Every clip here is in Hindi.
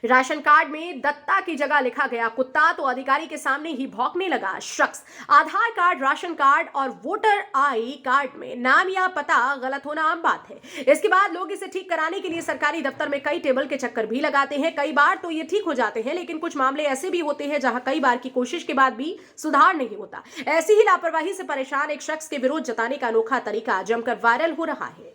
राशन कार्ड में दत्ता की जगह लिखा गया कुत्ता तो अधिकारी के सामने ही भौंकने लगा शख्स। आधार कार्ड, राशन कार्ड और वोटर आई कार्ड में नाम या पता गलत होना आम बात है। इसके बाद लोग इसे ठीक कराने के लिए सरकारी दफ्तर में कई टेबल के चक्कर भी लगाते हैं। कई बार तो ये ठीक हो जाते हैं, लेकिन कुछ मामले ऐसे भी होते हैं जहां कई बार की कोशिश के बाद भी सुधार नहीं होता। ऐसी ही लापरवाही से परेशान एक शख्स के विरोध जताने का अनोखा तरीका जमकर वायरल हो रहा है।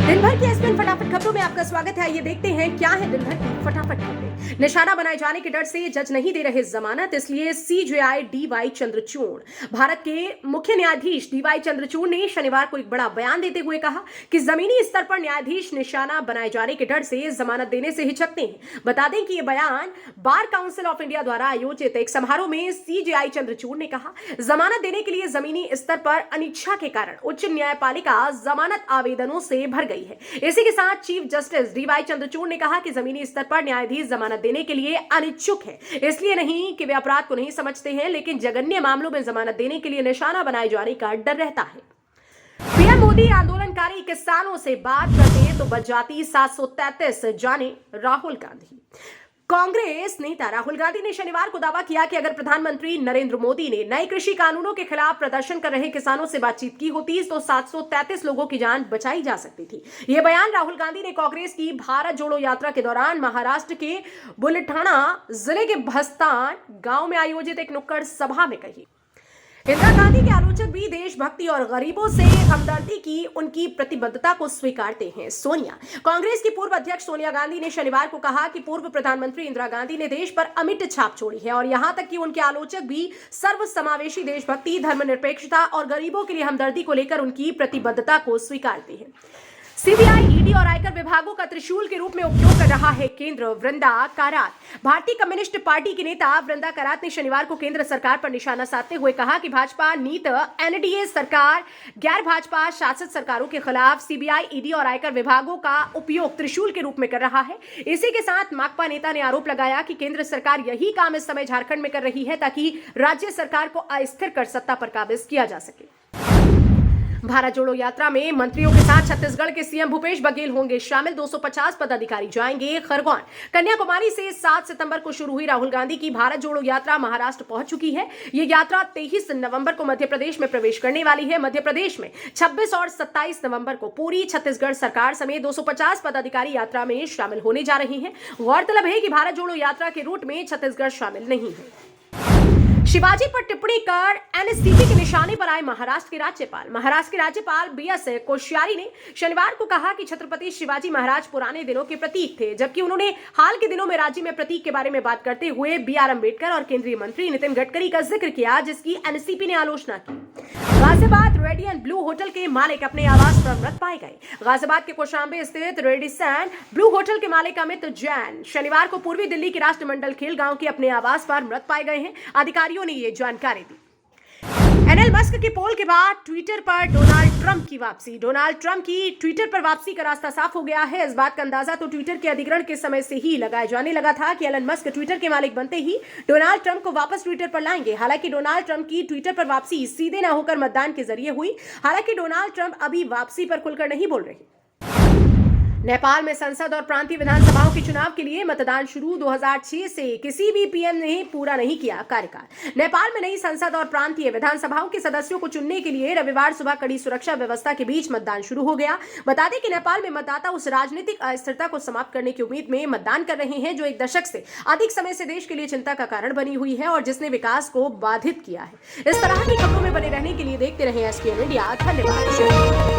दिन भर की एसपीएन फटाफट खबरों में आपका स्वागत है। आइए देखते हैं क्या है दिन भर की फटाफट खबरें। निशाना बनाए जाने के डर से जज नहीं दे रहे जमानत, इसलिए सीजेआई डीवाई चंद्रचूड़, भारत के मुख्य न्यायाधीश डीवाई चंद्रचूड़ ने शनिवार को एक बड़ा बयान देते हुए कहा कि जमीनी स्तर पर न्यायाधीश निशाना बनाए जाने के डर से जमानत देने से हिचकते हैं। बता दें कि यह बयान बार काउंसिल ऑफ इंडिया द्वारा आयोजित एक समारोह में सीजेआई चंद्रचूड़ ने कहा। जमानत देने के लिए जमीनी स्तर पर अनिच्छा के कारण उच्च न्यायपालिका जमानत आवेदनों से भर गई है। इसी के साथ चीफ जस्टिस डीवाई चंद्रचूड़ ने कहा कि जमीनी स्तर पर न्यायाधीश जमानत देने के लिए अनिच्छुक है, इसलिए नहीं कि वे अपराध को नहीं समझते हैं, लेकिन जघन्य मामलों में जमानत देने के लिए निशाना बनाए जाने का डर रहता है। पीएम मोदी आंदोलनकारी किसानों से बात करते तो बच जाती 733 जाने राहुल गांधी। कांग्रेस नेता राहुल गांधी ने शनिवार को दावा किया कि अगर प्रधानमंत्री नरेंद्र मोदी ने नए कृषि कानूनों के खिलाफ प्रदर्शन कर रहे किसानों से बातचीत की होती तो 733 लोगों की जान बचाई जा सकती थी। यह बयान राहुल गांधी ने कांग्रेस की भारत जोड़ो यात्रा के दौरान महाराष्ट्र के बुलढाणा जिले के भस्तान गांव में आयोजित एक नुक्कड़ सभा में कही। इंदिरा गांधी के आलोचक भी देशभक्ति और गरीबों से हमदर्दी की उनकी प्रतिबद्धता को स्वीकारते हैं। सोनिया, कांग्रेस की पूर्व अध्यक्ष सोनिया गांधी ने शनिवार को कहा कि पूर्व प्रधानमंत्री इंदिरा गांधी ने देश पर अमिट छाप छोड़ी है और यहां तक कि उनके आलोचक भी सर्वसमावेशी देशभक्ति, धर्मनिरपेक्षता और गरीबों के लिए हमदर्दी को लेकर उनकी प्रतिबद्धता को स्वीकारते हैं। सीबीआई, ईडी और आयकर विभागों का त्रिशूल के रूप में उपयोग कर रहा है केंद्र। वृंदा करात, भारतीय कम्युनिस्ट पार्टी की नेता वृंदा करात ने शनिवार को केंद्र सरकार पर निशाना साधते हुए कहा कि भाजपा नीत एनडीए सरकार गैर भाजपा शासित सरकारों के खिलाफ सीबीआई, ईडी और आयकर विभागों का उपयोग त्रिशूल के रूप में कर रहा है। इसी के साथ माकपा नेता ने आरोप लगाया कि केंद्र सरकार यही काम इस समय झारखंड में कर रही है ताकि राज्य सरकार को अस्थिर कर सत्ता पर काबिज किया जा सके। भारत जोड़ो यात्रा में मंत्रियों के साथ छत्तीसगढ़ के सीएम भूपेश बघेल होंगे शामिल। 250 पदाधिकारी जाएंगे खरगोन। कन्याकुमारी से 7 सितंबर को शुरू हुई राहुल गांधी की भारत जोड़ो यात्रा महाराष्ट्र पहुंच चुकी है। ये यात्रा 23 नवंबर को मध्य प्रदेश में प्रवेश करने वाली है। मध्य प्रदेश में 26 और 27 नवंबर को पूरी छत्तीसगढ़ सरकार समेत 250 पदाधिकारी यात्रा में शामिल होने जा रहे हैं। गौरतलब है कि भारत जोड़ो यात्रा के रूट में छत्तीसगढ़ शामिल नहीं है। शिवाजी पर टिप्पणी कर एनएसडीपी के निशाने पर आए महाराष्ट्र के राज्यपाल। महाराष्ट्र के राज्यपाल बीएस कोश्यारी ने शनिवार को कहा कि छत्रपति शिवाजी महाराज पुराने दिनों के प्रतीक थे, जबकि उन्होंने हाल के दिनों में राज्य में प्रतीक के बारे में बात करते हुए बीआर अंबेडकर और केंद्रीय मंत्री नितिन गडकरी का जिक्र किया, जिसकी एनएसडीपी ने आलोचना की। गाजियाबाद रेडियन ब्लू होटल के मालिक अपने आवास पर मृत पाए गए। गाजियाबाद के कोशांबे स्थित रेडिसन ब्लू होटल के मालिक अमित जैन शनिवार को पूर्वी दिल्ली के राष्ट्रमंडल खेल गांव के अपने आवास पर मृत पाए गए हैं। अधिकारियों ने ये जानकारी दी। एलन मस्क के पोल के बाद ट्विटर पर डोनाल्ड ट्रंप की वापसी। डोनाल्ड ट्रंप की ट्विटर पर वापसी का रास्ता साफ हो गया है। इस बात का अंदाजा तो ट्विटर के अधिग्रहण के समय से ही लगाया जाने लगा था कि एलन मस्क ट्विटर के मालिक बनते ही डोनाल्ड ट्रंप को वापस ट्विटर पर लाएंगे। हालांकि डोनाल्ड ट्रंप की ट्विटर पर वापसी सीधे न होकर मतदान के जरिए हुई। हालांकि डोनाल्ड ट्रंप अभी वापसी पर खुलकर नहीं बोल रहे। नेपाल में संसद और प्रांतीय विधानसभाओं के चुनाव के लिए मतदान शुरू। 2006 से किसी भी पीएम ने पूरा नहीं किया कार्यकाल। नेपाल में नई संसद और प्रांतीय विधानसभाओं के सदस्यों को चुनने के लिए रविवार सुबह कड़ी सुरक्षा व्यवस्था के बीच मतदान शुरू हो गया। बता दें कि नेपाल में मतदाता उस राजनीतिक अस्थिरता को समाप्त करने की उम्मीद में मतदान कर रहे हैं जो एक दशक से अधिक समय से देश के लिए चिंता का कारण बनी हुई है और जिसने विकास को बाधित किया है। इस तरह की खबरों में बने रहने के लिए देखते रहे एसपीएन इंडिया। धन्यवाद।